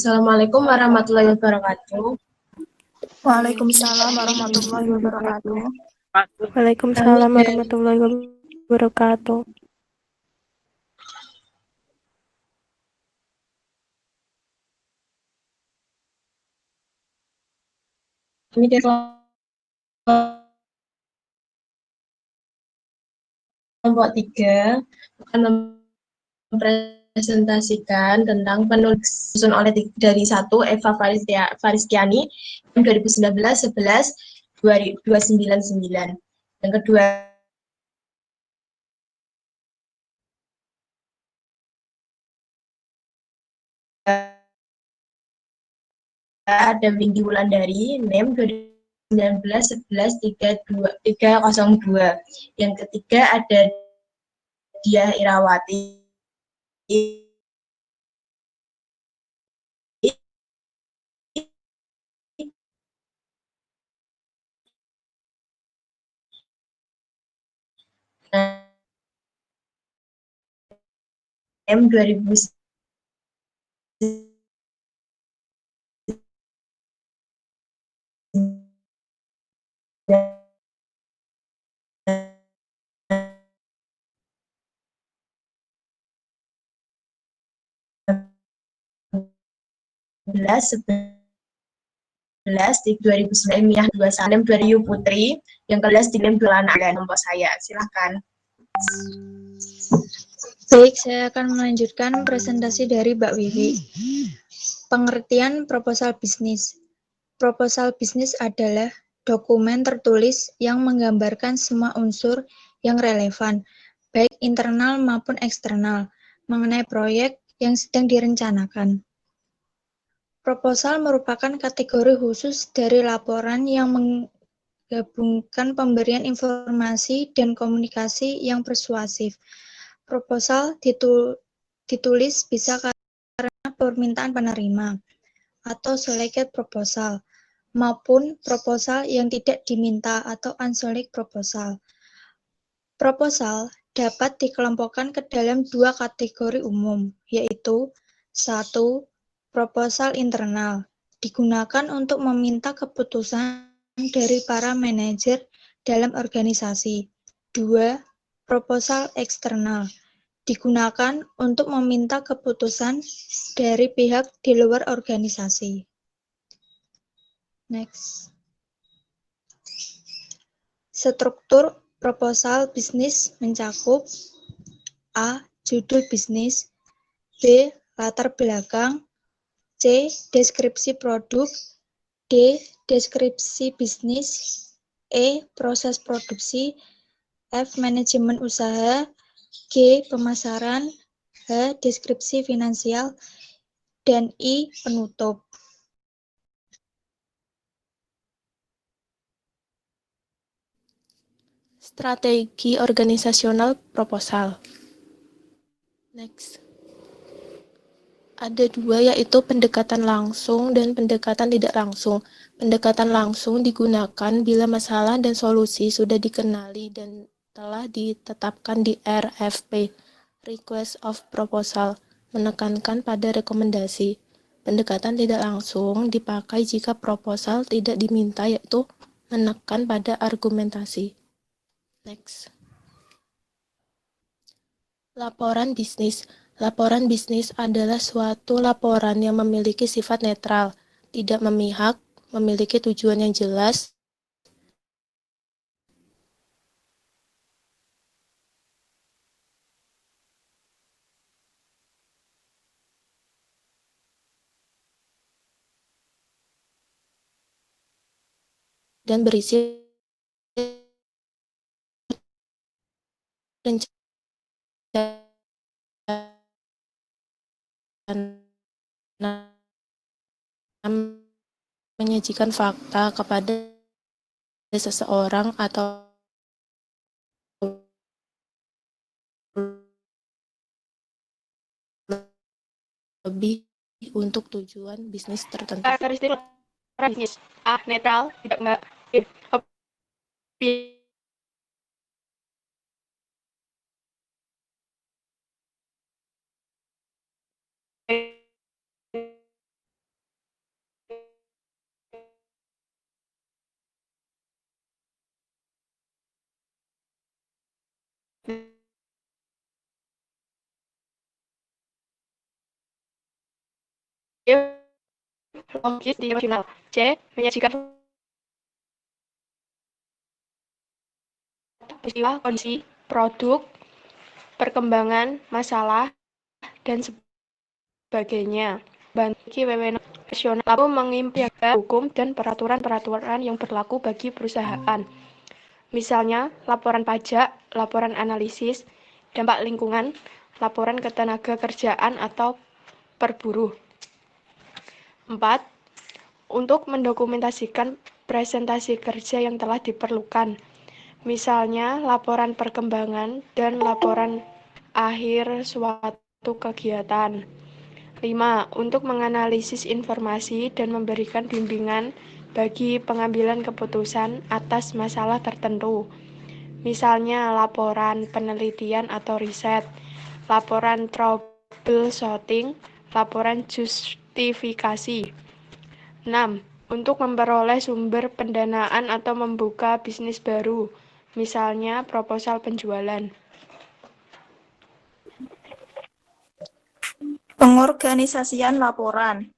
Assalamualaikum warahmatullahi wabarakatuh. Waalaikumsalam warahmatullahi wabarakatuh. Waalaikumsalam warahmatullahi wabarakatuh. Kami dari kelompok 3 akan mempresentasikan tentang penulis disusun oleh dari 1 Eva Fariskiani 2019-11-299. Yang kedua ada Windy Wulandari, NEM 2019-11-302. Yang ketiga ada Diah Irawati, NEM 2019. Di 2009 Miah 21 dari Yu Putri, yang ke-11 di NEM 2 anak nomor saya. Silakan. Baik, saya akan melanjutkan presentasi dari Mbak Wiwi. Pengertian proposal bisnis. Proposal bisnis adalah dokumen tertulis yang menggambarkan semua unsur yang relevan, baik internal maupun eksternal, mengenai proyek yang sedang direncanakan. Proposal merupakan kategori khusus dari laporan yang menggabungkan pemberian informasi dan komunikasi yang persuasif. Proposal ditulis bisa karena permintaan penerima atau solicited proposal, maupun proposal yang tidak diminta atau unsolicited proposal. Proposal dapat dikelompokkan ke dalam 2 kategori umum, yaitu 1. Proposal internal, digunakan untuk meminta keputusan dari para manajer dalam organisasi. 2. Proposal eksternal, digunakan untuk meminta keputusan dari pihak di luar organisasi. Next. Struktur proposal bisnis mencakup A. Judul bisnis, B. Latar belakang, C. Deskripsi produk, D. Deskripsi bisnis, E. Proses produksi, F. Manajemen usaha, G. Pemasaran, H. Deskripsi finansial, dan I. Penutup. Strategi organisasional proposal. Next. Ada 2, yaitu pendekatan langsung dan pendekatan tidak langsung. Pendekatan langsung digunakan bila masalah dan solusi sudah dikenali dan telah ditetapkan di RFP, Request of Proposal, menekankan pada rekomendasi. Pendekatan tidak langsung dipakai jika proposal tidak diminta, yaitu menekan pada argumentasi. Next. Laporan bisnis. Laporan bisnis adalah suatu laporan yang memiliki sifat netral, tidak memihak, memiliki tujuan yang jelas, dan berisi rencana menyajikan fakta kepada seseorang atau lebih untuk tujuan bisnis tertentu. Karakteristik laporan bisnis. A. Netral, tidak logis di emosional. C. Menyajikan peristiwa, kondisi, produk, perkembangan, masalah, dan sebagainya. Bagi wewenang profesional lalu mengimplementasikan hukum dan peraturan-peraturan yang berlaku bagi perusahaan. Misalnya, laporan pajak, laporan analisis, dampak lingkungan, laporan ketenaga kerjaan atau perburuh. 4. Untuk mendokumentasikan presentasi kerja yang telah diperlukan. Misalnya, laporan perkembangan dan laporan akhir suatu kegiatan. 5. Untuk menganalisis informasi dan memberikan bimbingan bagi pengambilan keputusan atas masalah tertentu. Misalnya, laporan penelitian atau riset, laporan troubleshooting, laporan justifikasi. 6. Untuk memperoleh sumber pendanaan atau membuka bisnis baru, misalnya proposal penjualan. Pengorganisasian laporan.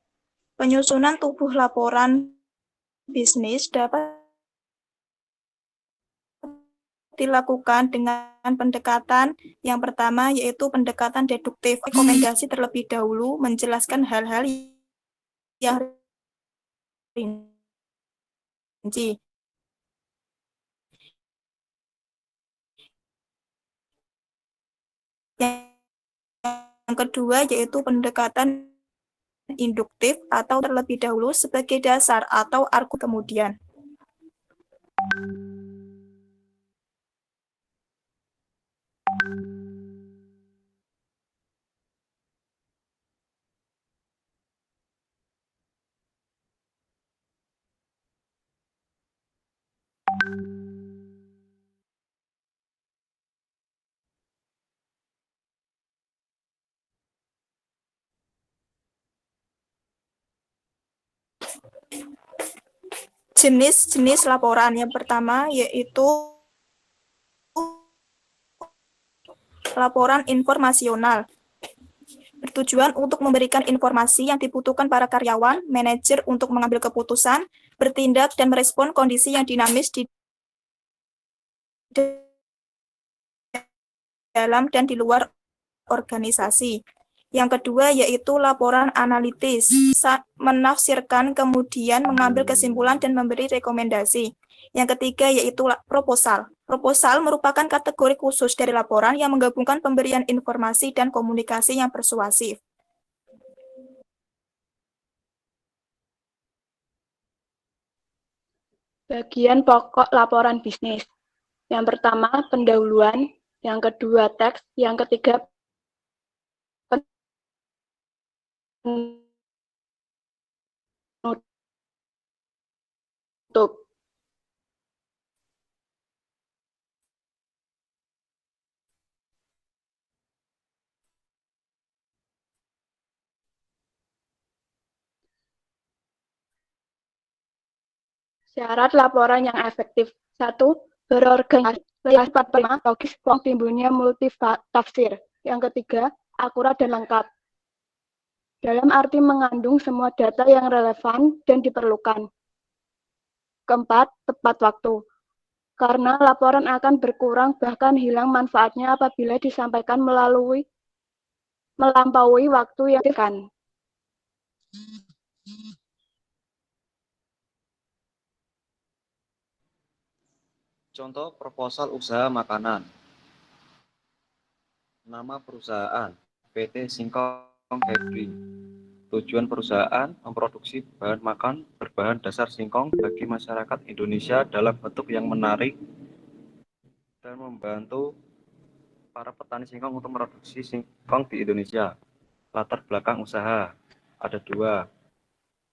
Penyusunan tubuh laporan bisnis dapat dilakukan dengan pendekatan yang pertama, yaitu pendekatan deduktif. Rekomendasi terlebih dahulu menjelaskan hal-hal yang rinci. Yang kedua, yaitu pendekatan induktif atau terlebih dahulu sebagai dasar atau argumen kemudian. Jenis-jenis laporan yang pertama yaitu laporan informasional. Bertujuan untuk memberikan informasi yang dibutuhkan para karyawan, manajer untuk mengambil keputusan, bertindak dan merespon kondisi yang dinamis di dalam dan di luar organisasi. Yang kedua yaitu laporan analitis, menafsirkan kemudian mengambil kesimpulan dan memberi rekomendasi. Yang ketiga yaitu proposal. Proposal merupakan kategori khusus dari laporan yang menggabungkan pemberian informasi dan komunikasi yang persuasif. Bagian pokok laporan bisnis. Yang pertama, pendahuluan. Yang kedua, teks. Yang ketiga, penutup. Syarat laporan yang efektif. 1. Berorganisasi. Logis, timbulnya multitafsir. Yang ketiga, akurat dan lengkap. Dalam arti mengandung semua data yang relevan dan diperlukan. Keempat, tepat waktu. Karena laporan akan berkurang bahkan hilang manfaatnya apabila disampaikan melampaui waktu yang ditentukan. Contoh proposal usaha makanan. Nama perusahaan, PT Singkong Hedri. Tujuan perusahaan memproduksi bahan makan berbahan dasar singkong bagi masyarakat Indonesia dalam bentuk yang menarik dan membantu para petani singkong untuk memproduksi singkong di Indonesia. Latar belakang usaha ada 2.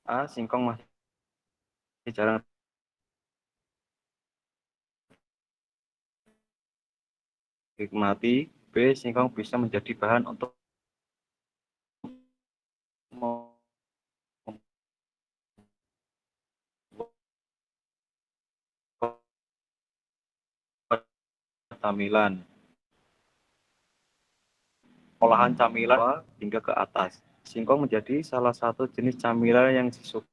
A. Singkong masih jarang dinikmati. B. Singkong bisa menjadi bahan untuk camilan. Olahan camilan hingga ke atas. Singkong menjadi salah satu jenis camilan yang disukai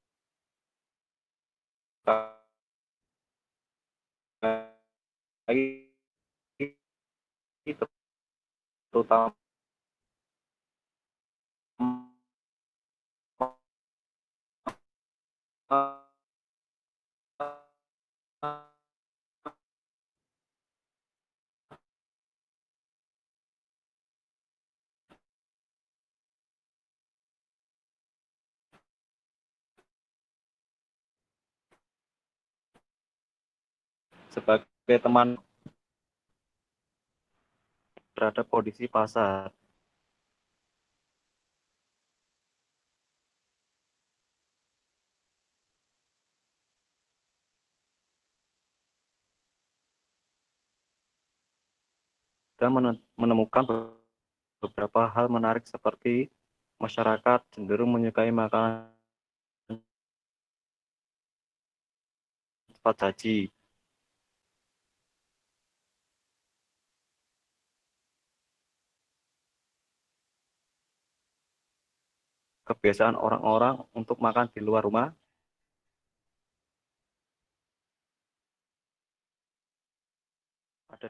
terutama sebagai teman terhadap kondisi pasar. Dan menemukan beberapa hal menarik seperti masyarakat cenderung menyukai makanan cepat saji, kebiasaan orang-orang untuk makan di luar rumah, ada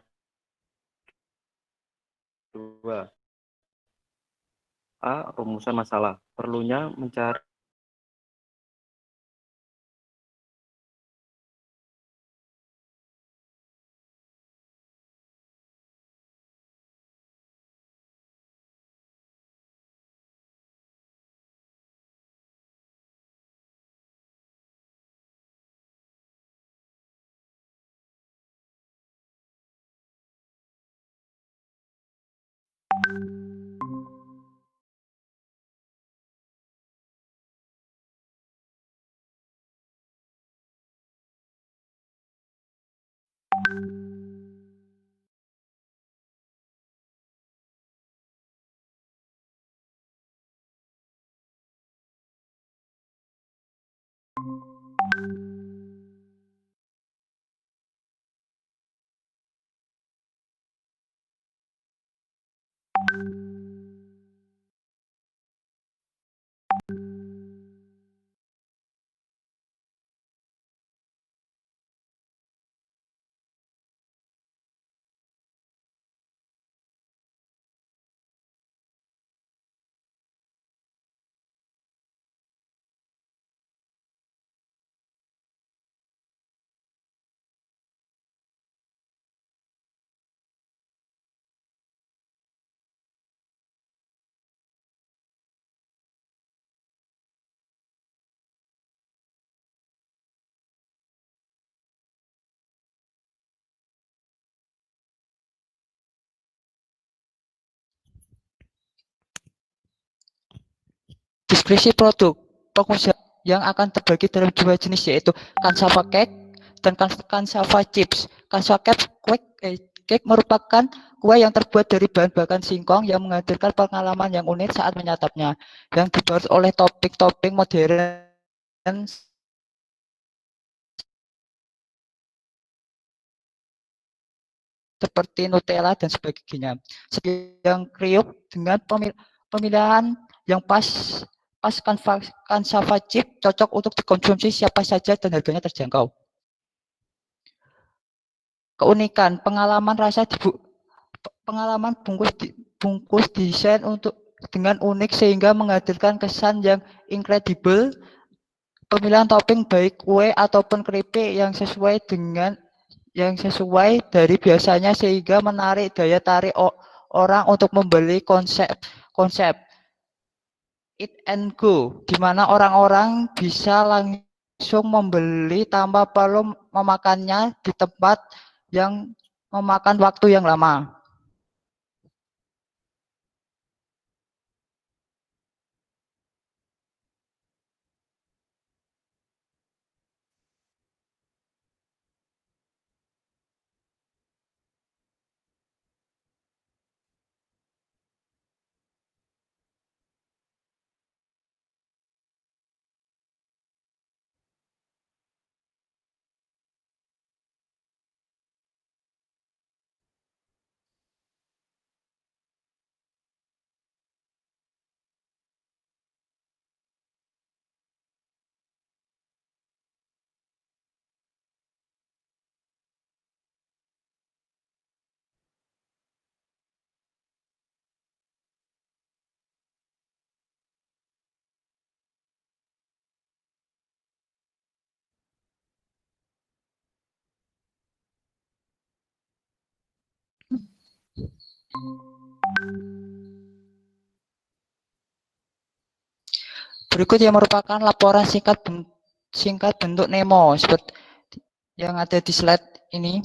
dua. A. Rumusan masalah. Perlunya mencari deskripsi produk pengusaha yang akan terbagi dalam dua jenis yaitu cassava cake dan cassava chips. Cassava cake merupakan kue yang terbuat dari bahan-bahan singkong yang menghadirkan pengalaman yang unik saat menyantapnya, yang dibalut oleh topping-topping modern seperti Nutella dan sebagainya. Yang kriuk dengan pemilihan yang pas cassava chip cocok untuk dikonsumsi siapa saja dan harganya terjangkau. Keunikan pengalaman bungkus desain untuk dengan unik sehingga menghadirkan kesan yang incredible. Pemilihan topping baik kue ataupun keripik yang sesuai dari biasanya sehingga menarik daya tarik orang untuk membeli konsep eat and go, di mana orang-orang bisa langsung membeli tanpa perlu memakannya di tempat yang memakan waktu yang lama. Berikut yang merupakan laporan singkat bentuk Nemo seperti yang ada di slide ini.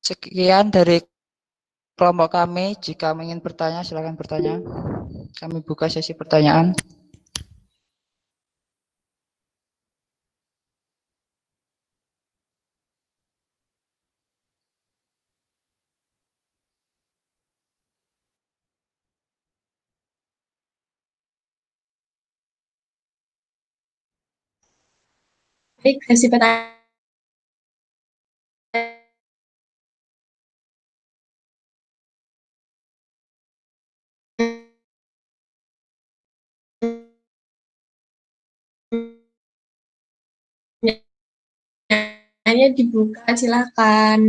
Sekian dari kelompok kami. Jika ingin bertanya, silakan bertanya. Kami buka sesi pertanyaan. Baik, sesi pertanyaan dibuka, silakan.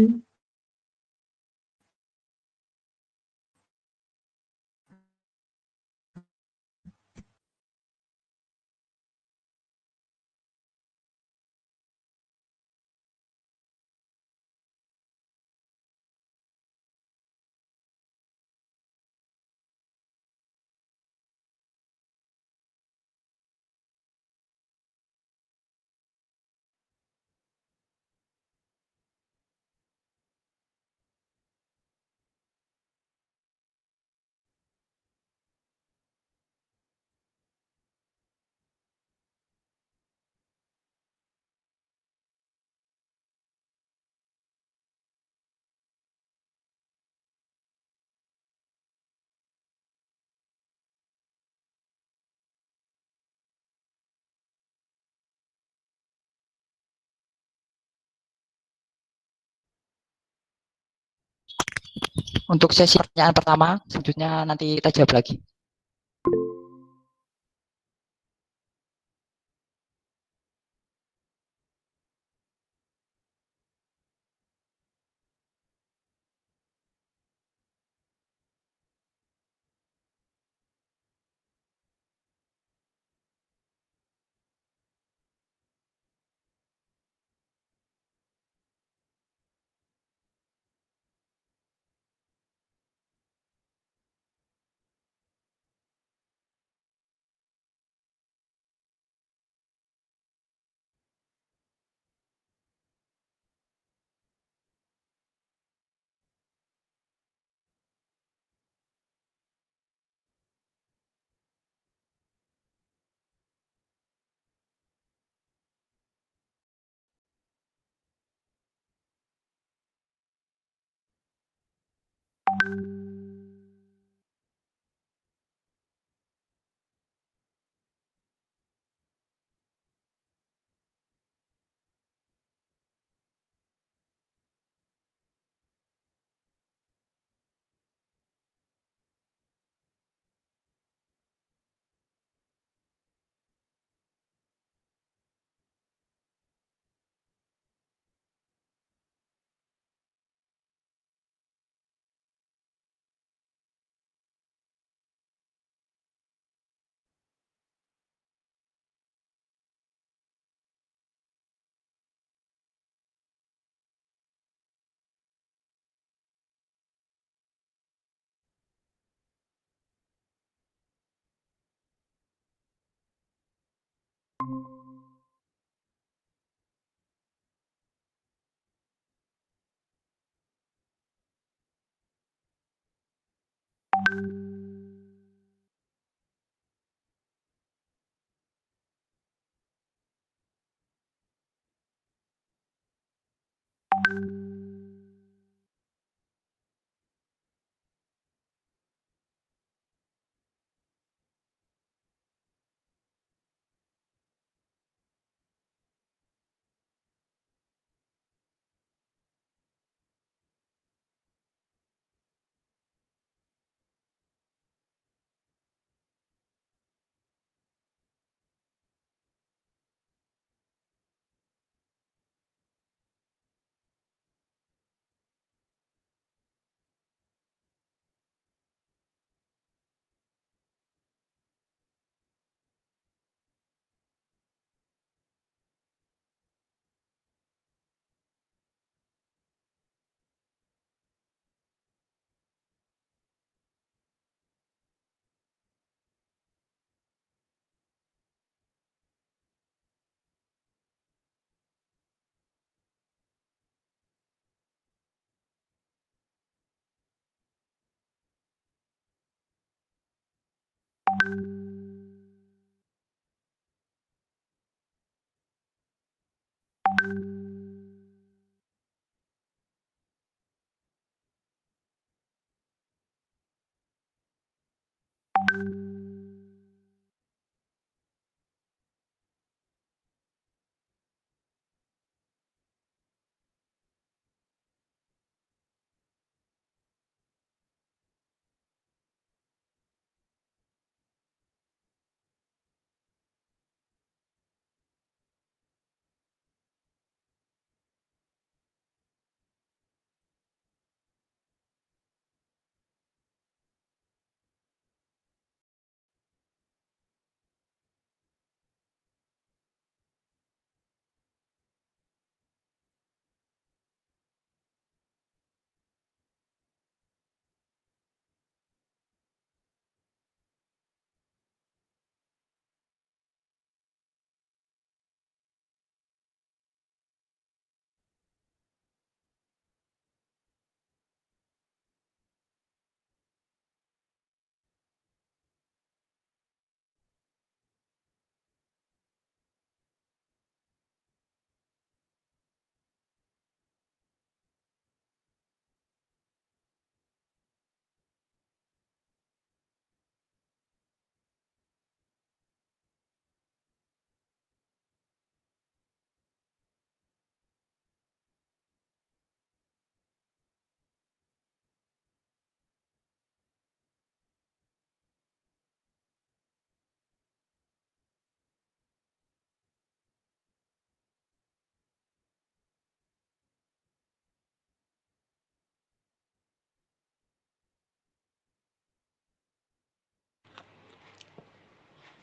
Untuk sesi pertanyaan pertama, selanjutnya nanti kita jawab lagi.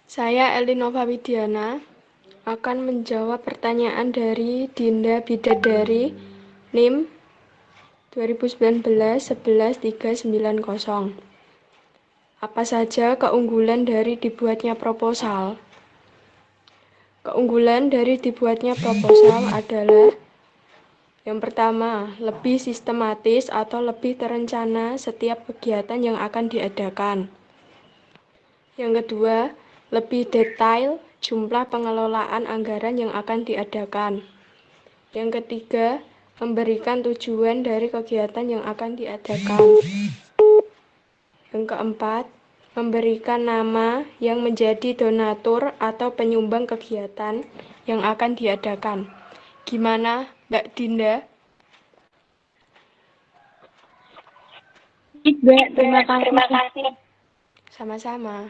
Saya Elinova Widiana akan menjawab pertanyaan dari Dinda Bidadari NIM 2019-11390. Apa saja keunggulan dari dibuatnya proposal? Keunggulan dari dibuatnya proposal adalah yang pertama, lebih sistematis atau lebih terencana setiap kegiatan yang akan diadakan. Yang kedua, lebih detail jumlah pengelolaan anggaran yang akan diadakan. Yang ketiga, memberikan tujuan dari kegiatan yang akan diadakan. Yang keempat, memberikan nama yang menjadi donatur atau penyumbang kegiatan yang akan diadakan. Gimana, Mbak Dinda? Mbak, terima kasih. Sama-sama.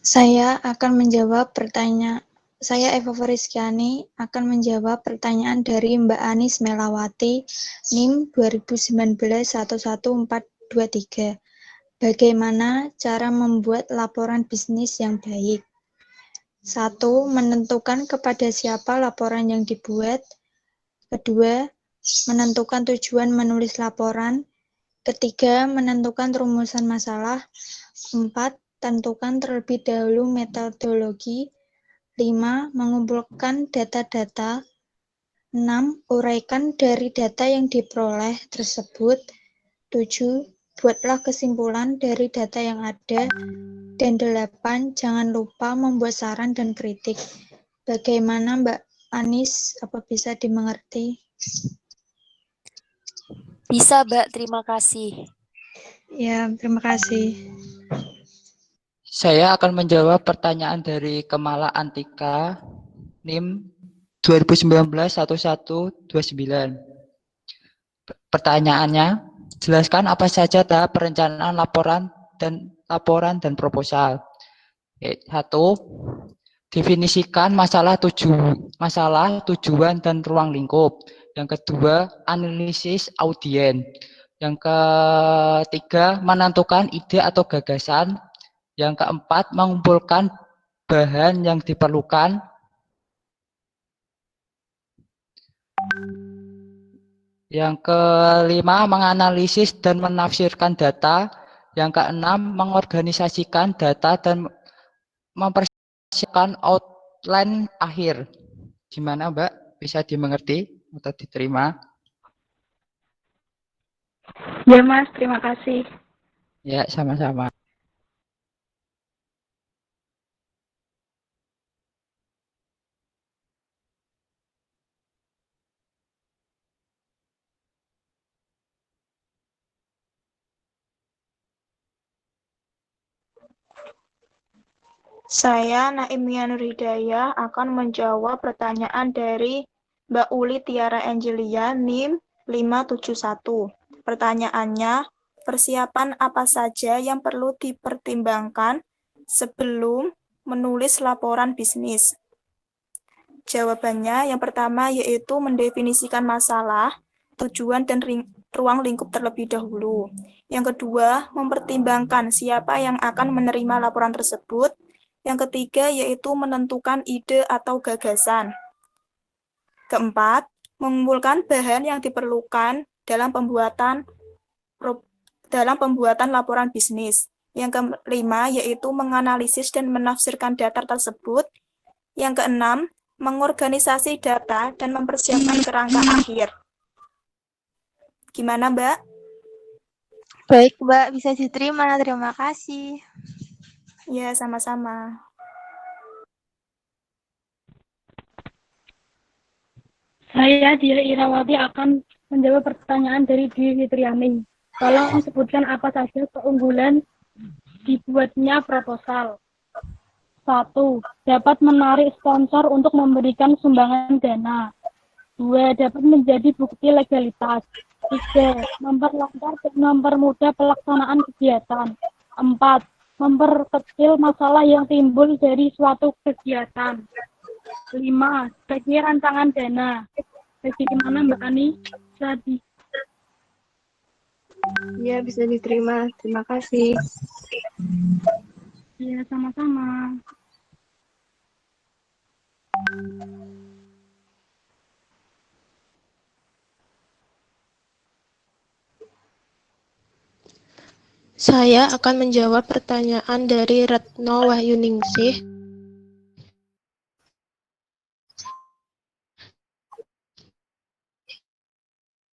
Saya Eva Fariskiani akan menjawab pertanyaan dari Mbak Anis Melawati, NIM 2019-11423. Bagaimana cara membuat laporan bisnis yang baik? 1. Menentukan kepada siapa laporan yang dibuat. Kedua, menentukan tujuan menulis laporan. Ketiga, menentukan rumusan masalah. 4. Tentukan terlebih dahulu metodologi. 5. Mengumpulkan data-data. 6. Uraikan dari data yang diperoleh tersebut. 7. Buatlah kesimpulan dari data yang ada. Dan 8. Jangan lupa membuat saran dan kritik. Bagaimana Mbak Anis? Apa bisa dimengerti? Bisa, Mbak. Terima kasih. Ya, terima kasih. Saya akan menjawab pertanyaan dari Kemala Antika, NIM 2019-1129. Pertanyaannya, jelaskan apa saja tahap perencanaan laporan dan proposal. 1. Definisikan masalah, tujuan dan ruang lingkup. Yang kedua, analisis audien. Yang ketiga, menentukan ide atau gagasan. Yang keempat, mengumpulkan bahan yang diperlukan. Yang kelima, menganalisis dan menafsirkan data. Yang keenam, mengorganisasikan data dan mempersiapkan outline akhir. Gimana, Mbak? Bisa dimengerti atau diterima? Ya, Mas. Terima kasih. Ya, sama-sama. Saya Naimia Nurhidayah akan menjawab pertanyaan dari Mbak Uli Tiara Angelia NIM 571. Pertanyaannya, persiapan apa saja yang perlu dipertimbangkan sebelum menulis laporan bisnis? Jawabannya yang pertama yaitu mendefinisikan masalah, tujuan, dan ruang lingkup terlebih dahulu. Yang kedua, mempertimbangkan siapa yang akan menerima laporan tersebut. Yang ketiga yaitu menentukan ide atau gagasan. Keempat, mengumpulkan bahan yang diperlukan dalam pembuatan laporan bisnis. Yang kelima yaitu menganalisis dan menafsirkan data tersebut. Yang keenam, mengorganisasi data dan mempersiapkan kerangka akhir. Gimana, Mbak? Baik, Mbak, bisa diterima. Terima kasih. Ya, sama-sama. Saya Dia Irawati akan menjawab pertanyaan dari Dwi Fitriani. Tolong sebutkan apa saja keunggulan dibuatnya proposal. 1. Dapat menarik sponsor untuk memberikan sumbangan dana. 2. Dapat menjadi bukti legalitas. 3. Memperlancar dan mempermudah pelaksanaan kegiatan. 4. Memperkecil masalah yang timbul dari suatu kegiatan. 5. Sebagai rancangan dana. Bagaimana Mbak Ani? Ya, bisa diterima. Terima kasih. Ya, sama-sama. Saya akan menjawab pertanyaan dari Retno Wahyuningsih.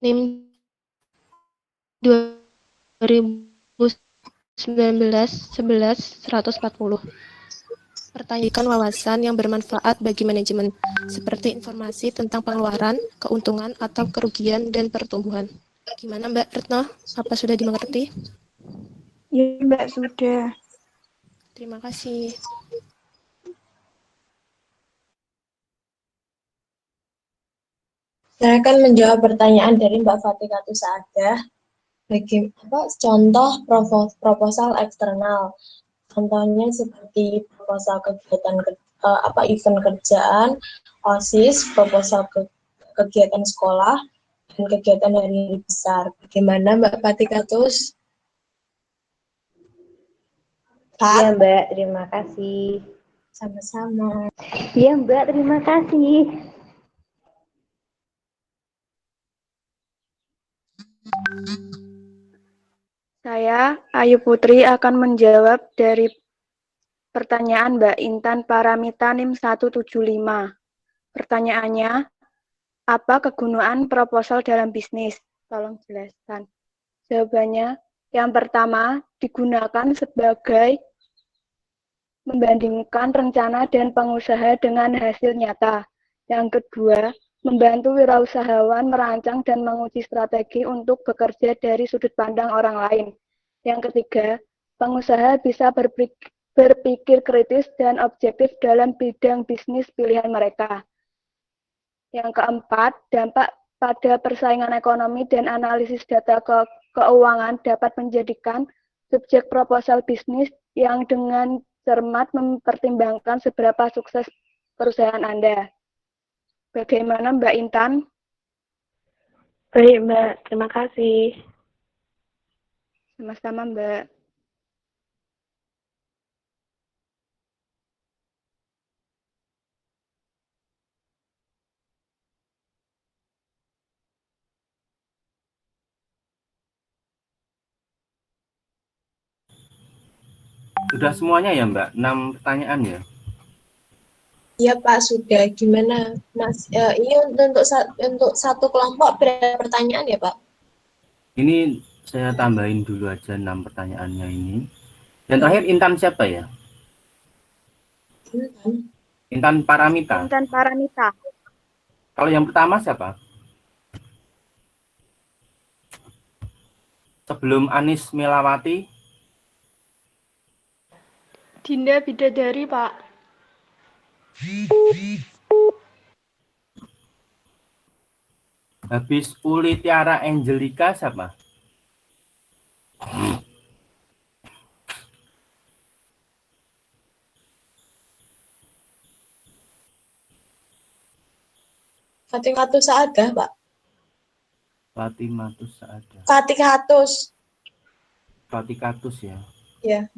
NIM 2019-11-140. Pertanyakan wawasan yang bermanfaat bagi manajemen, seperti informasi tentang pengeluaran, keuntungan, atau kerugian, dan pertumbuhan. Gimana Mbak Retno? Apa sudah dimengerti? Ya, Mbak, sudah. Terima kasih. Saya akan menjawab pertanyaan dari Mbak Fatika Tusaadah. Contoh proposal eksternal. Contohnya seperti proposal kegiatan event kerjaan, OSIS, proposal kegiatan sekolah, dan kegiatan hari besar. Bagaimana Mbak Fatika Tus? Iya Mbak, terima kasih. Sama-sama. Iya Mbak, terima kasih. Saya, Ayu Putri, akan menjawab dari pertanyaan Mbak Intan Paramita NIM 175. Pertanyaannya, apa kegunaan proposal dalam bisnis? Tolong jelaskan. Jawabannya, yang pertama, digunakan sebagai membandingkan rencana dan pengusaha dengan hasil nyata. Yang kedua, membantu wirausahawan merancang dan menguji strategi untuk bekerja dari sudut pandang orang lain. Yang ketiga, pengusaha bisa berpikir kritis dan objektif dalam bidang bisnis pilihan mereka. Yang keempat, dampak pada persaingan ekonomi dan analisis data keuangan dapat menjadikan subjek proposal bisnis yang dengan cermat mempertimbangkan seberapa sukses perusahaan Anda. Bagaimana Mbak Intan? Baik Mbak, terima kasih. Sama-sama Mbak. Sudah semuanya ya Mbak? 6 pertanyaan ya? Iya Pak, sudah. Gimana Mas? Ini untuk satu kelompok berapa pertanyaan ya Pak? Ini saya tambahin dulu aja 6 pertanyaannya ini. Dan terakhir Intan siapa ya? Intan Paramita. Intan Paramita. Kalau yang pertama siapa? Sebelum Anis Melawati. Dinda Bidadari, Pak. Habis Uli Tiara Angelika siapa? Fatihah Saadah Pak. Fatimah Saada. Fatikatus ya. Ya.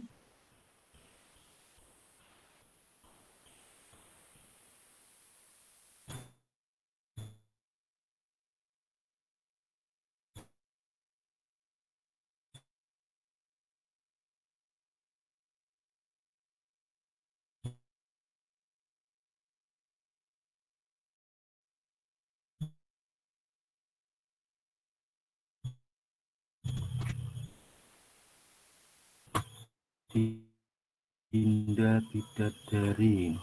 Dinda Bidadari.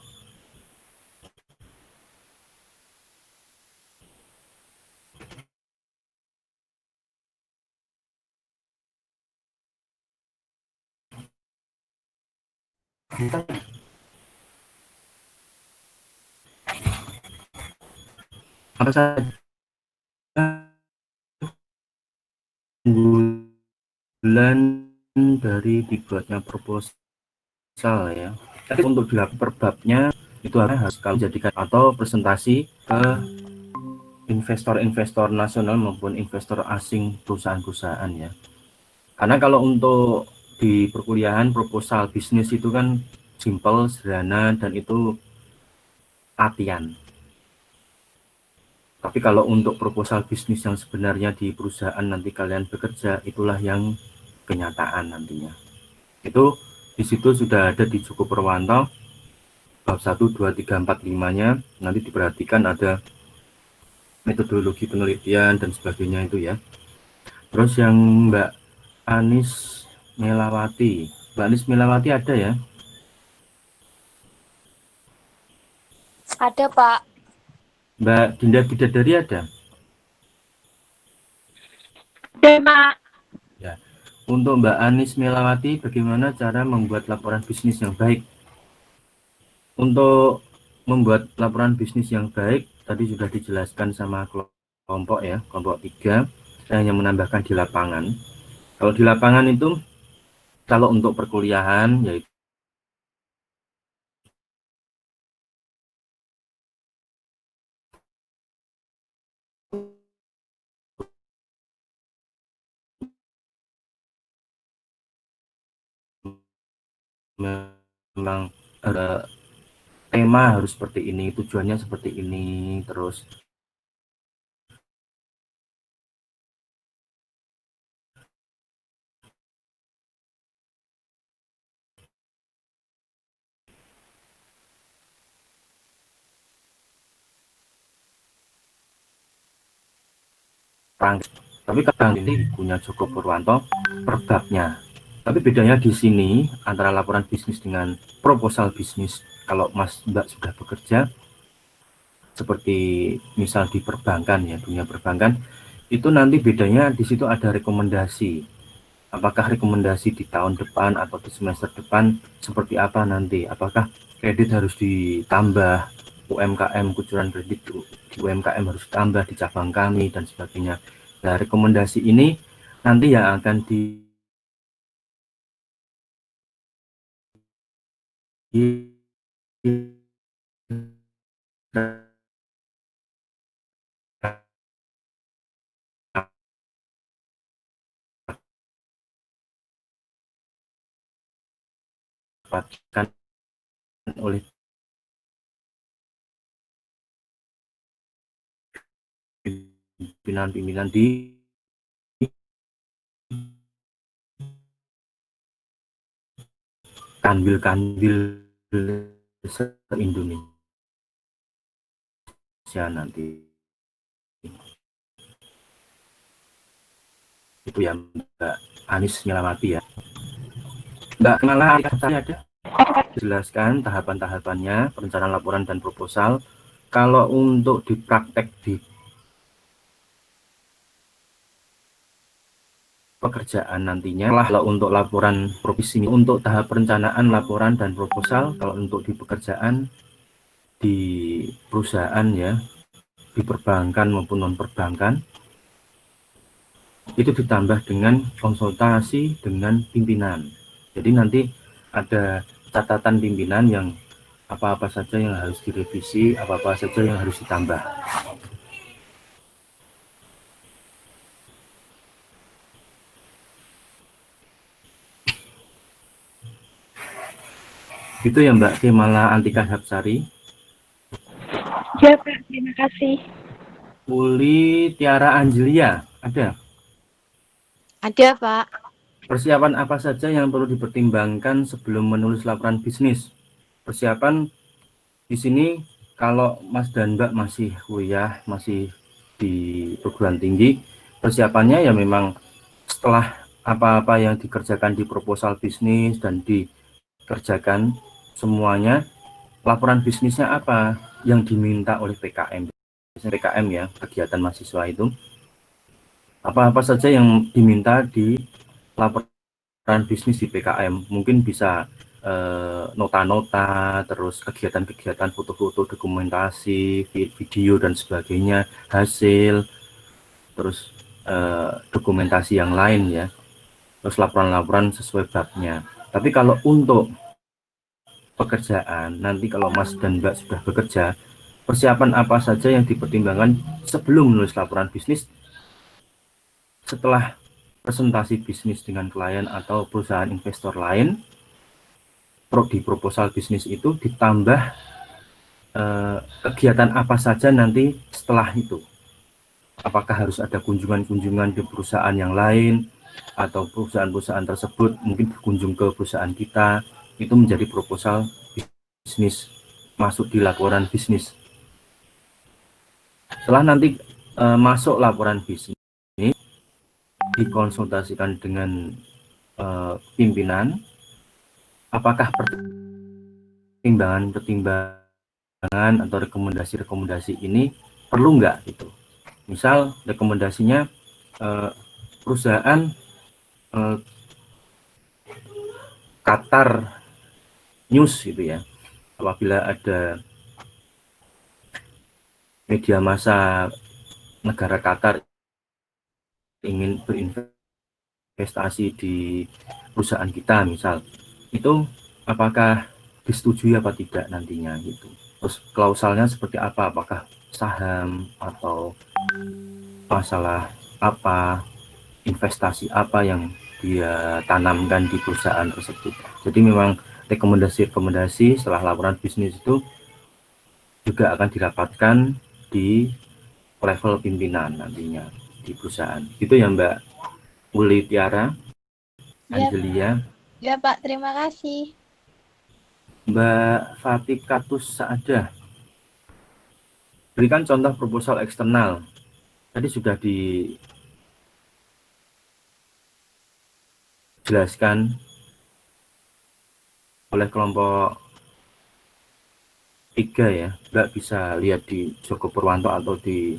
Apa saja bulan dari dibuatnya proposal ya. Tapi untuk dilakukan per babnya itu harus kalau jadikan atau presentasi ke investor-investor nasional maupun investor asing perusahaan-perusahaan ya. Karena kalau untuk di perkuliahan proposal bisnis itu kan simple, sederhana, dan itu latihan. Tapi kalau untuk proposal bisnis yang sebenarnya di perusahaan nanti kalian bekerja, itulah yang kenyataan nantinya. Itu di situ sudah ada di Joko Purwanto, bab 1, 2, 3, 4, 5-nya, nanti diperhatikan ada metodologi penelitian dan sebagainya itu ya. Terus yang Mbak Anis Melawati. Mbak Anis Melawati ada ya? Ada, Pak. Mbak Dinda Bidadari ada? Ada, Pak. Ya. Untuk Mbak Anis Melawati, bagaimana cara membuat laporan bisnis yang baik? Untuk membuat laporan bisnis yang baik, tadi sudah dijelaskan sama kelompok ya, kelompok 3. Saya hanya menambahkan di lapangan. Kalau di lapangan itu, kalau untuk perkuliahan, yaitu memang tema harus seperti ini, tujuannya seperti ini, terus tapi kadang ini punya Joko Purwanto per babnya. Tapi bedanya di sini antara laporan bisnis dengan proposal bisnis. Kalau Mas Mbak sudah bekerja seperti misal di perbankan ya, dunia perbankan, itu nanti bedanya di situ ada rekomendasi. Apakah rekomendasi di tahun depan atau di semester depan seperti apa nanti? Apakah kredit harus ditambah, UMKM kucuran kredit di UMKM harus ditambah di cabang kami dan sebagainya. Nah, rekomendasi ini nanti yang akan didapatkan oleh pimpinan-pimpinan di kanwil-kanwil se-Indonesia. Indonesia nanti. Itu ya Mbak Anis Melawati ya. Mbak Kemala, ada jelaskan tahapan-tahapannya, perencanaan laporan dan proposal. Kalau untuk di praktek di pekerjaan nantinya, kalau untuk laporan provisi ini, untuk tahap perencanaan laporan dan proposal, kalau untuk di pekerjaan di perusahaan ya, di perbankan maupun non perbankan, itu ditambah dengan konsultasi dengan pimpinan. Jadi nanti ada catatan pimpinan yang apa-apa saja yang harus direvisi, apa-apa saja yang harus ditambah. Itu ya Mbak Kemala Antika Hapsari. Ya, Pak. Terima kasih. Uli Tiara Angelia, ada? Ada, Pak. Persiapan apa saja yang perlu dipertimbangkan sebelum menulis laporan bisnis? Persiapan di sini kalau Mas dan Mbak masih kuliah, masih di perguruan tinggi, persiapannya ya memang setelah apa-apa yang dikerjakan di proposal bisnis dan dikerjakan semuanya, laporan bisnisnya apa yang diminta oleh PKM. PKM ya, kegiatan mahasiswa itu. Apa-apa saja yang diminta di laporan bisnis di PKM. Mungkin bisa nota-nota, terus kegiatan-kegiatan foto-foto, dokumentasi, video dan sebagainya, hasil, terus dokumentasi yang lain ya. Terus laporan-laporan sesuai babnya. Tapi kalau untuk pekerjaan, nanti kalau Mas dan Mbak sudah bekerja, persiapan apa saja yang dipertimbangkan sebelum menulis laporan bisnis, setelah presentasi bisnis dengan klien atau perusahaan investor lain, di proposal bisnis itu ditambah kegiatan apa saja nanti setelah itu. Apakah harus ada kunjungan-kunjungan di perusahaan yang lain, atau perusahaan-perusahaan tersebut mungkin berkunjung ke perusahaan kita, itu menjadi proposal bisnis, masuk di laporan bisnis. Setelah nanti masuk laporan bisnis, dikonsultasikan dengan pimpinan, apakah pertimbangan atau rekomendasi-rekomendasi ini perlu nggak gitu. Misal rekomendasinya perusahaan Qatar News gitu ya, apabila ada media massa negara Qatar ingin berinvestasi di perusahaan kita misal, itu apakah disetujui apa tidak nantinya gitu. Terus klausalnya seperti apa, apakah saham atau masalah apa, investasi apa yang dia tanamkan di perusahaan tersebut. Jadi memang rekomendasi-rekomendasi setelah laporan bisnis itu juga akan didapatkan di level pimpinan nantinya di perusahaan. Itu ya Mbak Uli Tiara Angelia. Ya Pak, terima kasih. Mbak Fatikatus Saadah, berikan contoh proposal eksternal. Tadi sudah dijelaskan oleh kelompok 3 ya. Mbak bisa lihat di Joko Purwanto atau di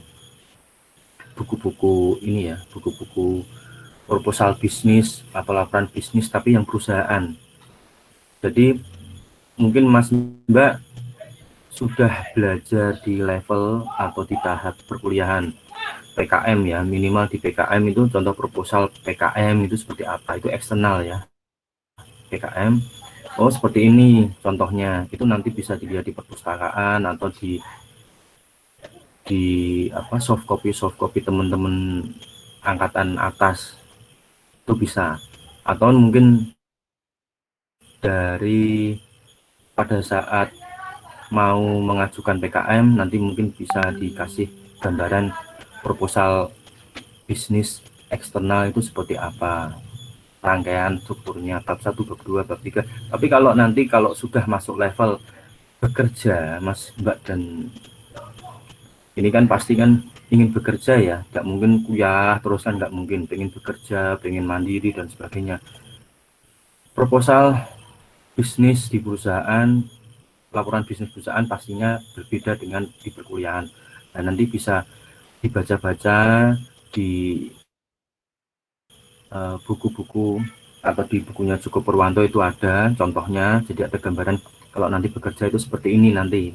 buku-buku ini ya, buku-buku proposal bisnis atau laporan bisnis tapi yang perusahaan. Jadi mungkin Mas Mbak sudah belajar di level atau di tahap perkuliahan PKM ya, minimal di PKM itu contoh proposal PKM itu seperti apa, itu eksternal ya. PKM, oh seperti ini contohnya, itu nanti bisa dilihat di perpustakaan atau di soft copy teman-teman angkatan atas itu bisa, atau mungkin dari pada saat mau mengajukan PKM nanti mungkin bisa dikasih gambaran proposal bisnis eksternal itu seperti apa, rangkaian strukturnya, bab 1, bab 2, bab 3. Tapi kalau nanti kalau sudah masuk level bekerja Mas Mbak dan Ini kan pasti kan ingin bekerja ya, nggak mungkin kuliah terus kan, nggak mungkin, pengen bekerja, pengen mandiri dan sebagainya. Proposal bisnis di perusahaan, laporan bisnis perusahaan pastinya berbeda dengan di perkuliahan. Dan nanti bisa dibaca-baca di buku-buku atau di bukunya Joko Purwanto itu ada contohnya, jadi ada gambaran kalau nanti bekerja itu seperti ini nanti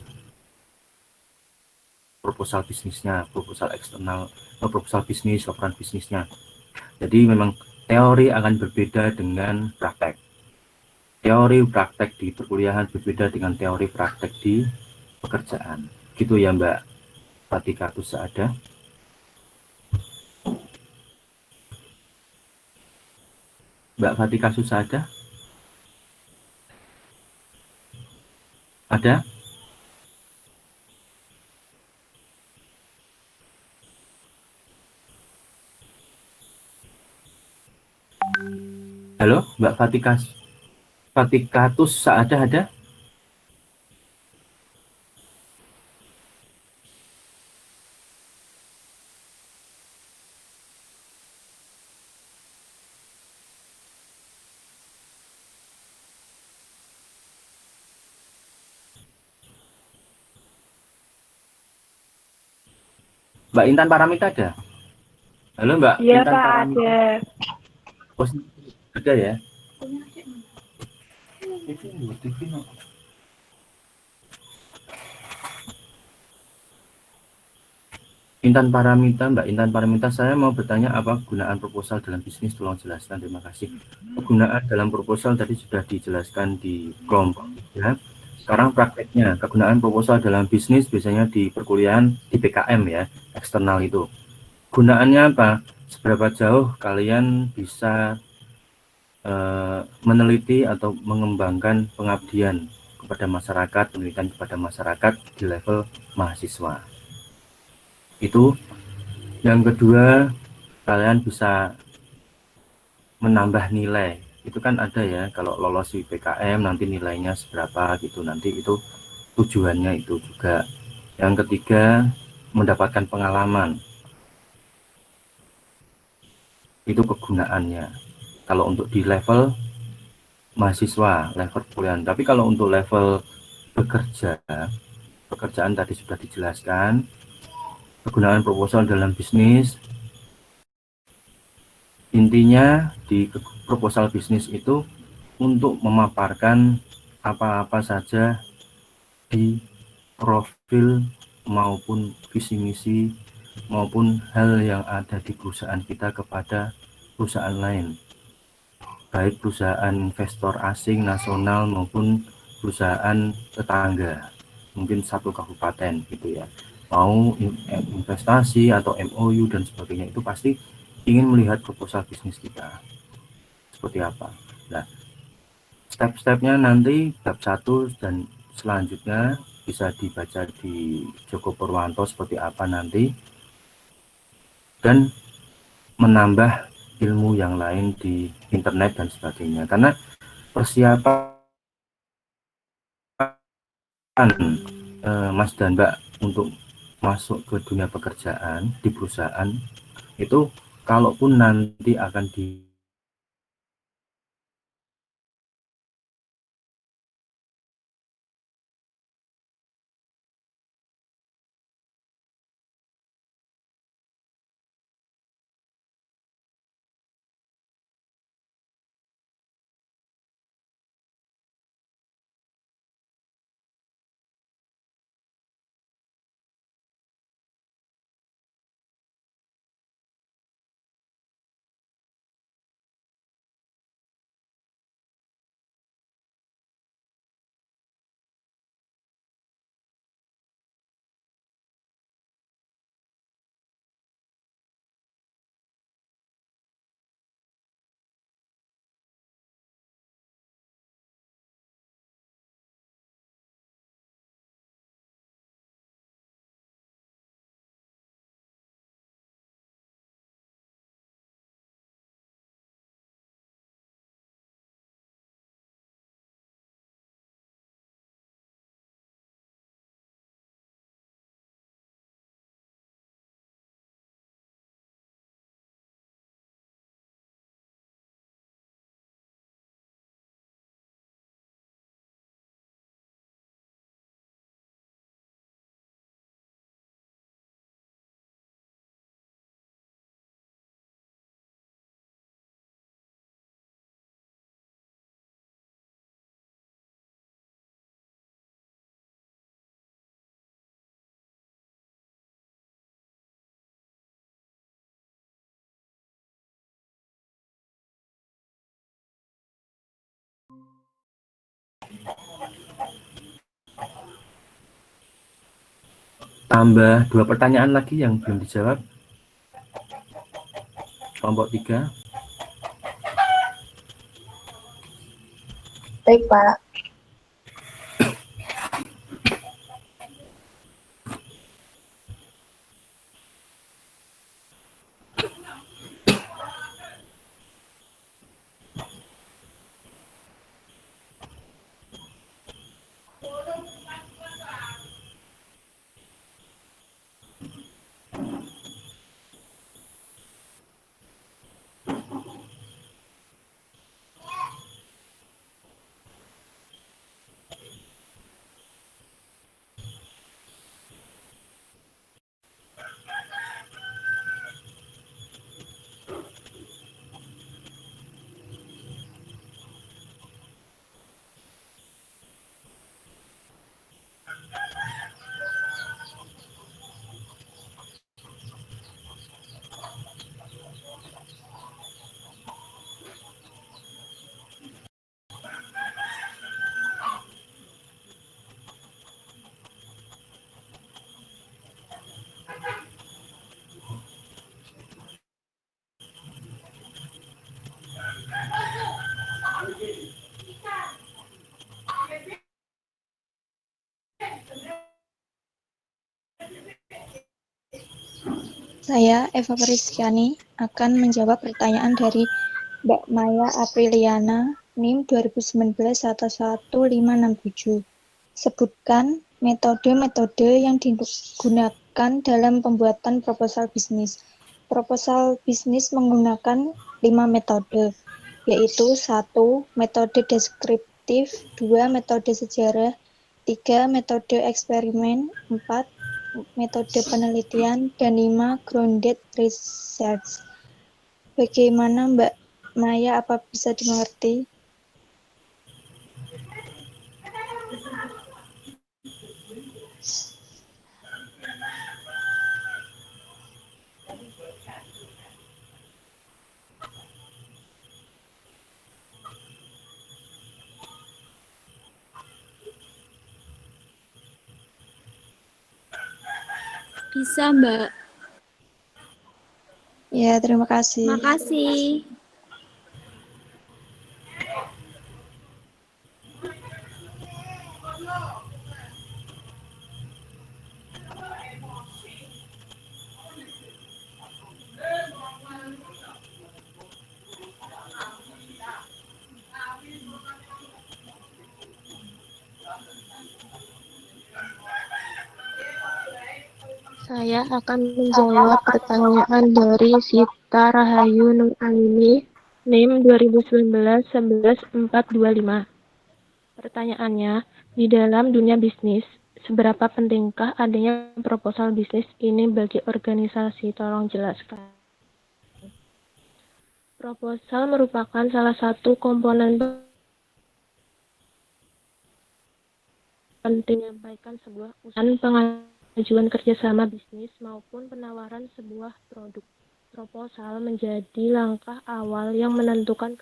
proposal bisnisnya, proposal eksternal, proposal bisnis, laporan bisnisnya. Jadi memang teori akan berbeda dengan praktek. Teori praktek di perkuliahan berbeda dengan teori praktek di pekerjaan. Gitu ya Mbak Fatika Tussaada. Mbak Fatika Tussaada? Ada? Halo, Mbak Fatika Tussaada ada? Mbak Intan Paramita ada? Halo Mbak Iya Intan Kak, Paramita. ada. Oh, ada ya? Intan Paramita, Mbak Intan Paramita, saya mau bertanya apa gunaan proposal dalam bisnis, tolong jelaskan, terima kasih. Kegunaan dalam proposal tadi sudah dijelaskan di kelompok ya. Sekarang prakteknya, kegunaan proposal dalam bisnis biasanya di perkuliahan di PKM ya, eksternal itu. Gunaannya apa? Seberapa jauh kalian bisa meneliti atau mengembangkan pengabdian kepada masyarakat, penelitian kepada masyarakat di level mahasiswa. Itu. Yang kedua, kalian bisa menambah nilai. Itu kan ada ya, kalau lolos di PKM nanti nilainya seberapa gitu, nanti itu tujuannya itu juga. Yang ketiga, mendapatkan pengalaman. Itu kegunaannya. Kalau untuk di level mahasiswa, level kuliah. Tapi kalau untuk level bekerja, pekerjaan tadi sudah dijelaskan. Kegunaan proposal dalam bisnis, intinya di proposal bisnis itu untuk memaparkan apa-apa saja di profil maupun visi misi maupun hal yang ada di perusahaan kita kepada perusahaan lain, baik perusahaan investor asing, nasional maupun perusahaan tetangga, mungkin satu kabupaten gitu ya, mau investasi atau MOU dan sebagainya, itu pasti ingin melihat proposal bisnis kita seperti apa. Nah, step-stepnya nanti bab 1 dan selanjutnya bisa dibaca di Joko Purwanto seperti apa nanti, dan menambah ilmu yang lain di internet dan sebagainya. Karena persiapan Mas dan Mbak untuk masuk ke dunia pekerjaan di perusahaan itu, kalaupun nanti akan di Tambah 2 pertanyaan lagi yang belum dijawab. Kelompok 3. Baik, Pak. Saya, Eva Priskiani, akan menjawab pertanyaan dari Mbak Maya Apriliana, NIM 2019-11567. Sebutkan metode-metode yang digunakan dalam pembuatan proposal bisnis. Proposal bisnis menggunakan 5 metode, yaitu 1. Metode deskriptif, 2. Metode sejarah, 3. Metode eksperimen, 4. Metode penelitian, dan 5. Grounded research. Bagaimana Mbak Maya, apa bisa dimengerti? Bisa, Mbak. Ya, terima kasih. Makasih. Saya akan menjawab pertanyaan dari Sita Rahayu Nur Aini, NIM 2019-11425. Pertanyaannya, di dalam dunia bisnis, seberapa pentingkah adanya proposal bisnis ini bagi organisasi? Tolong jelaskan. Proposal merupakan salah satu komponen penting menyampaikan sebuah usaha, pengajuan kerjasama bisnis maupun penawaran sebuah produk. Proposal menjadi langkah awal yang menentukan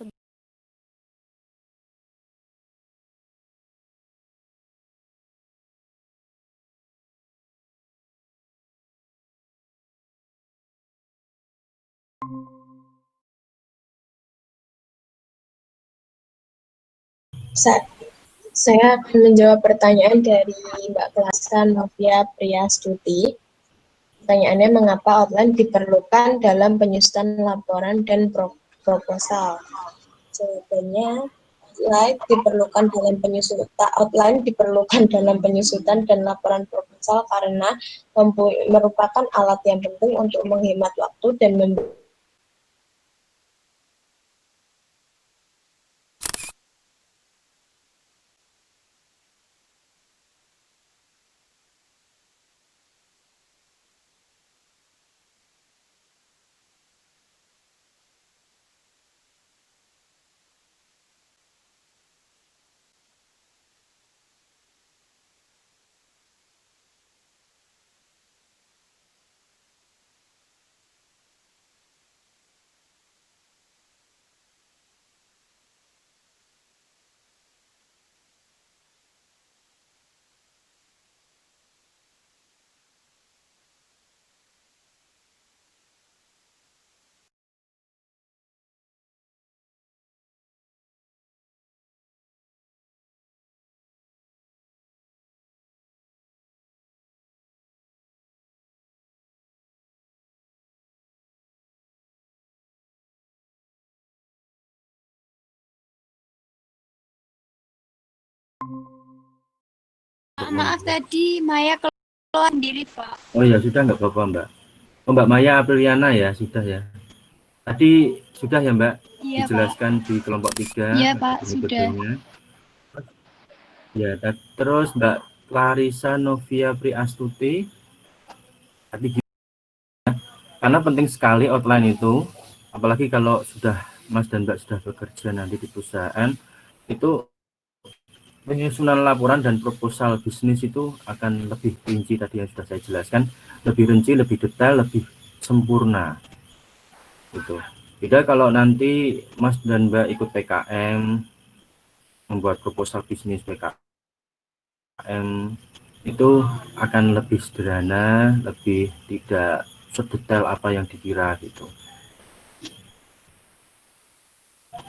Saya akan menjawab pertanyaan dari Mbak Kelasa Novia Priastuti. Pertanyaannya, mengapa outline diperlukan dalam penyusunan laporan dan proposal? Jawabannya, outline diperlukan dalam penyusunan dan laporan proposal karena merupakan alat yang penting untuk menghemat waktu dan Maaf tadi Maya keluar sendiri, Pak. Oh ya sudah, nggak apa-apa Mbak. Oh, Mbak Maya Apriliana ya, sudah ya. Tadi sudah ya Mbak, Iya, dijelaskan di kelompok 3 Iya, Pak, sudah. metodenya. Ya, terus Mbak Clarissa Novia Priastuti, tadi karena penting sekali outline itu, apalagi kalau sudah Mas dan Mbak sudah bekerja nanti di perusahaan, itu penyusunan laporan dan proposal bisnis itu akan lebih rinci tadi yang sudah saya jelaskan, lebih rinci, lebih detail, lebih sempurna. Gitu. Beda kalau nanti Mas dan Mbak ikut PKM, membuat proposal bisnis PKM, itu akan lebih sederhana, lebih tidak sedetail apa yang dikira gitu.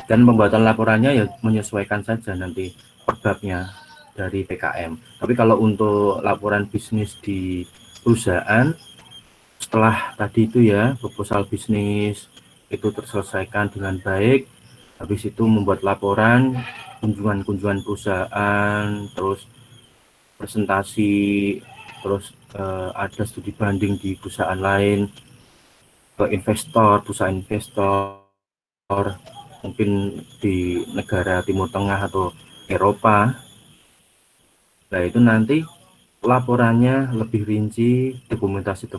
Dan pembuatan laporannya ya menyesuaikan saja nanti perbabnya dari PKM. Tapi kalau untuk laporan bisnis di perusahaan, setelah tadi itu ya proposal bisnis itu terselesaikan dengan baik, habis itu membuat laporan kunjungan perusahaan, terus presentasi, terus ada studi banding di perusahaan lain ke investor, perusahaan investor mungkin di negara Timur Tengah atau Eropa. Nah itu nanti laporannya lebih rinci, dokumentasi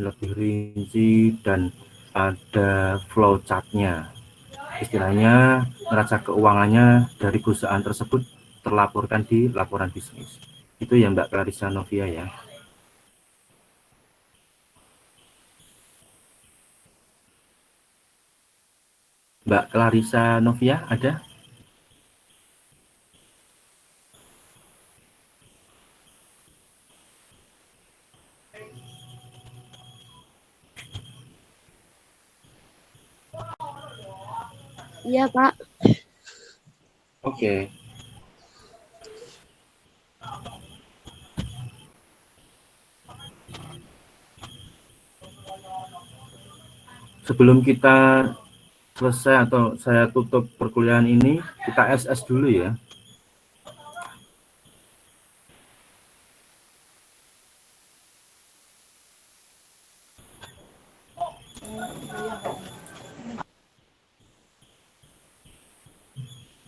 lebih rinci, dan ada flow chartnya. Istilahnya neraca keuangannya dari perusahaan tersebut terlaporkan di laporan bisnis. Itu ya Mbak Clarissa Novia ya. Mbak Clarissa Novia ada? Iya, Pak. Oke. Sebelum kita selesai atau saya tutup perkuliahan ini, kita SS dulu ya.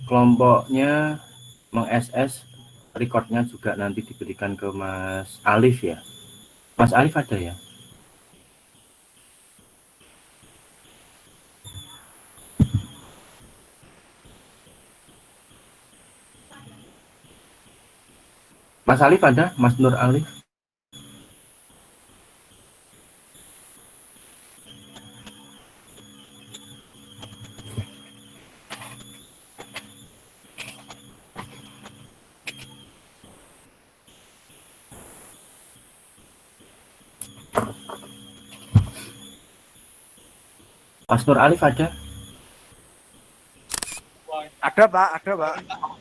Kelompoknya meng-SS, recordnya juga nanti diberikan ke Mas Alif ya. Mas Alif ada ya? Mas Alif ada? Mas Nur Alif? Mas Nur Alif ada? Ada Pak.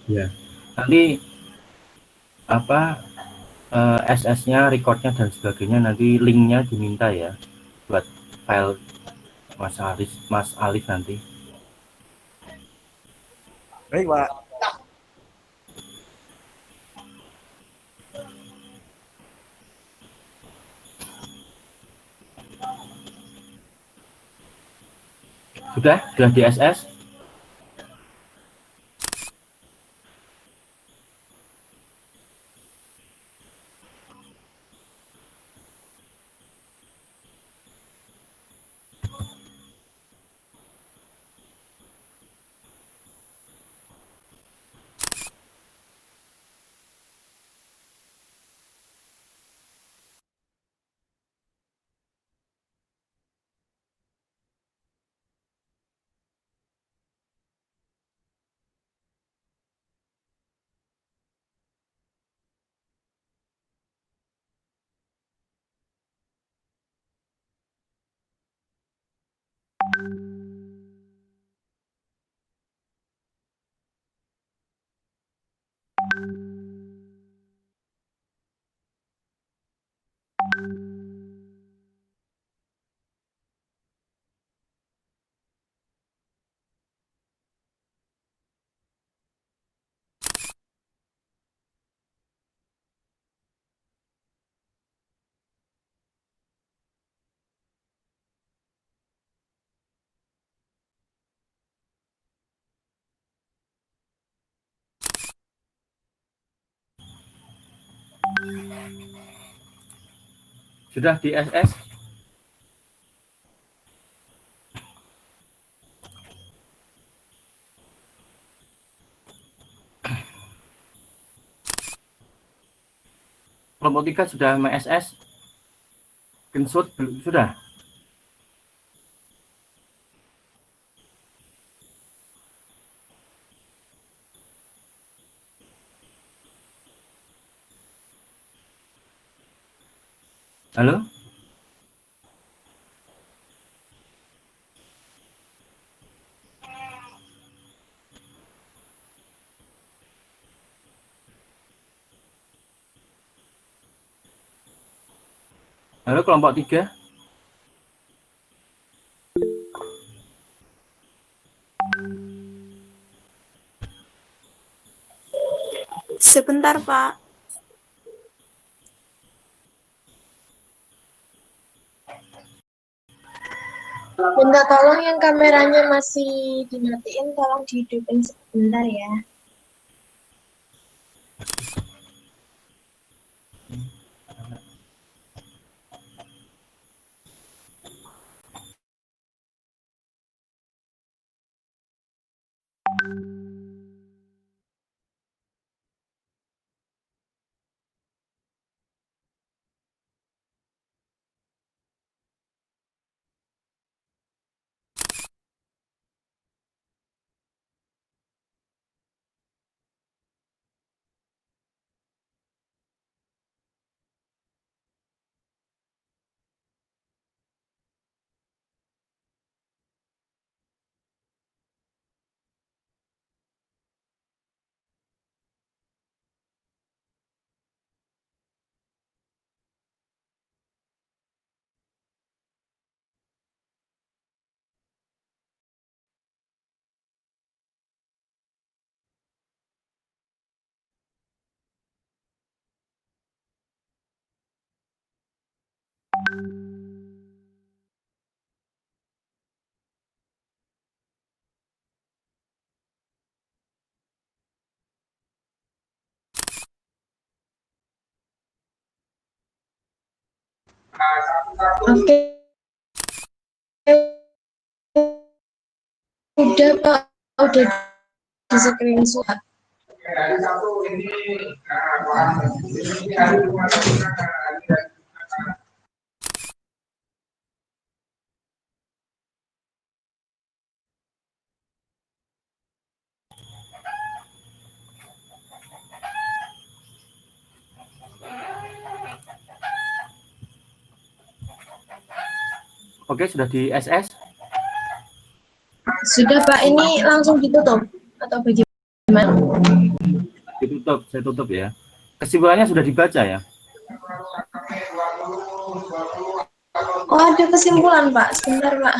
Ya. Nanti apa SS-nya, recordnya dan sebagainya nanti linknya diminta ya buat file Mas Alif nanti. Baik Pak. Sudah di SS? Sudah di SS? Kelompok 3 sudah SS? Screenshot sudah? Halo? Halo kelompok 3? Sebentar, Pak. Minta tolong yang kameranya masih dimatiin, tolong dihidupin sebentar ya. Oke. Udah Pak, udah di screenshot. Oke, sudah di SS? Sudah Pak, ini langsung ditutup atau bagaimana? Ditutup, saya tutup ya. Kesimpulannya sudah dibaca ya? Oh, ada kesimpulan Pak, sebentar Pak.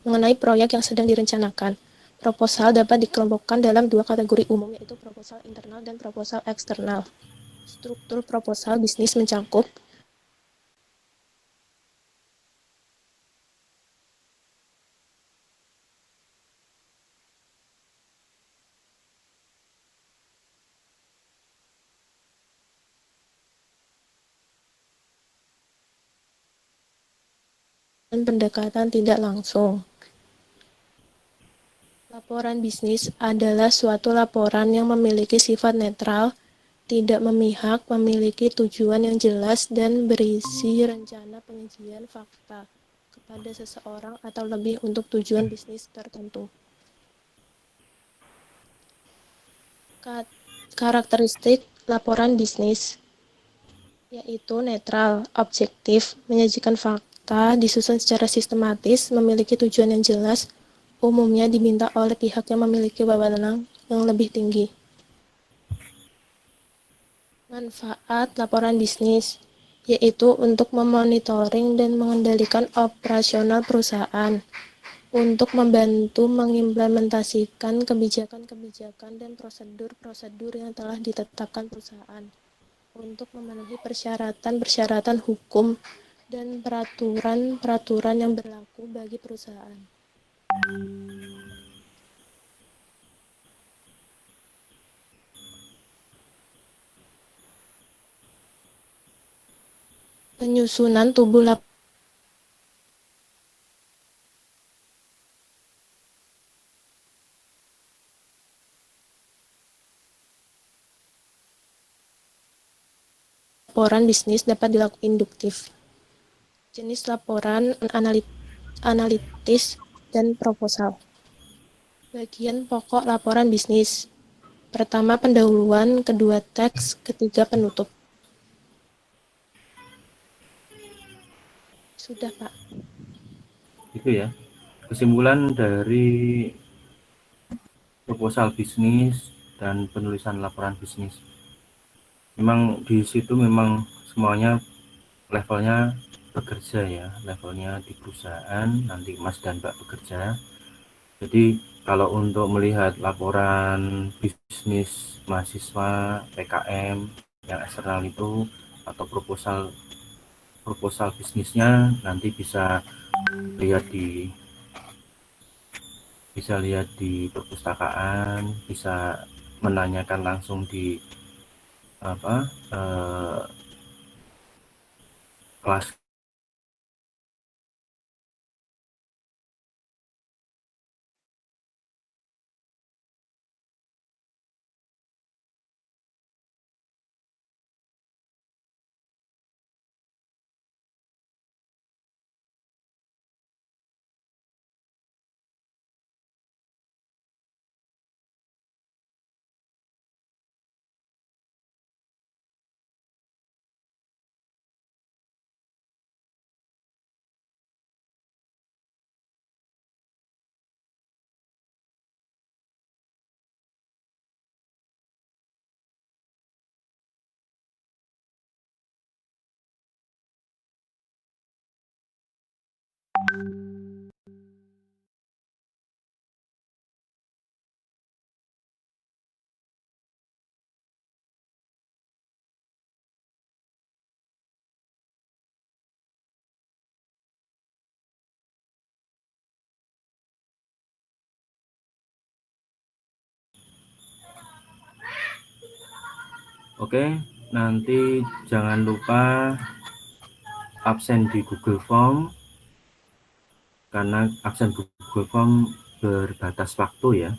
mengenai proyek yang sedang direncanakan. Proposal dapat dikelompokkan dalam dua kategori umum, yaitu proposal internal dan proposal eksternal. Struktur proposal bisnis mencakup dan pendekatan tidak langsung. Laporan bisnis adalah suatu laporan yang memiliki sifat netral, tidak memihak, memiliki tujuan yang jelas, dan berisi rencana penyajian fakta kepada seseorang atau lebih untuk tujuan bisnis tertentu. Karakteristik laporan bisnis yaitu netral, objektif, menyajikan fakta, disusun secara sistematis, memiliki tujuan yang jelas, umumnya diminta oleh pihak yang memiliki wewenang yang lebih tinggi. Manfaat laporan bisnis yaitu untuk memonitoring dan mengendalikan operasional perusahaan, untuk membantu mengimplementasikan kebijakan-kebijakan dan prosedur-prosedur yang telah ditetapkan perusahaan, untuk memenuhi persyaratan-persyaratan hukum dan peraturan-peraturan yang berlaku bagi perusahaan. Penyusunan tubuh laporan bisnis dapat dilakukan induktif. Jenis laporan analitis dan proposal. Bagian pokok laporan bisnis. Pertama, pendahuluan, kedua, teks, ketiga, penutup. Sudah, Pak. Itu ya. Kesimpulan dari proposal bisnis dan penulisan laporan bisnis. Memang di situ memang semuanya levelnya bekerja ya, levelnya di perusahaan, nanti Mas dan Mbak bekerja. Jadi kalau untuk melihat laporan bisnis mahasiswa PKM yang eksternal itu atau proposal bisnisnya nanti bisa lihat di perpustakaan, bisa menanyakan langsung di kelas. Oke, nanti jangan lupa absen di Google Form, karena absen Google Form berbatas waktu ya.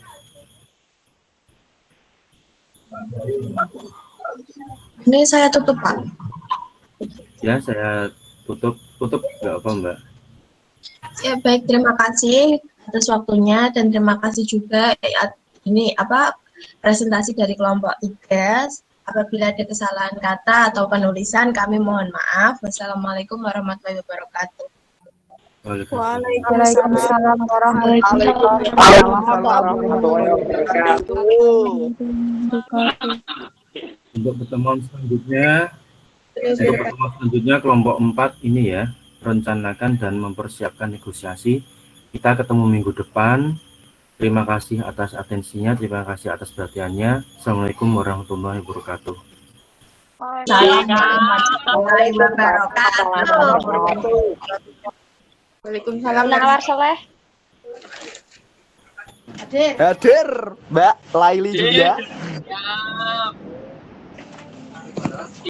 Ini saya tutup, Pak. Ya, saya tutup nggak apa Mbak. Ya, baik, terima kasih atas waktunya dan terima kasih juga presentasi dari kelompok 3. Apabila ada kesalahan kata atau penulisan, kami mohon maaf. Wassalamualaikum warahmatullahi wabarakatuh. Waalaikumsalam warahmatullahi wabarakatuh. Untuk pertemuan selanjutnya kelompok 4 ini ya, rencanakan dan mempersiapkan negosiasi Kita ketemu minggu depan. Terima kasih atas atensinya, terima kasih atas perhatiannya. Assalamualaikum warahmatullahi wabarakatuh. Waalaikumsalam. Nawar Soleh. Hadir Mbak Laili juga.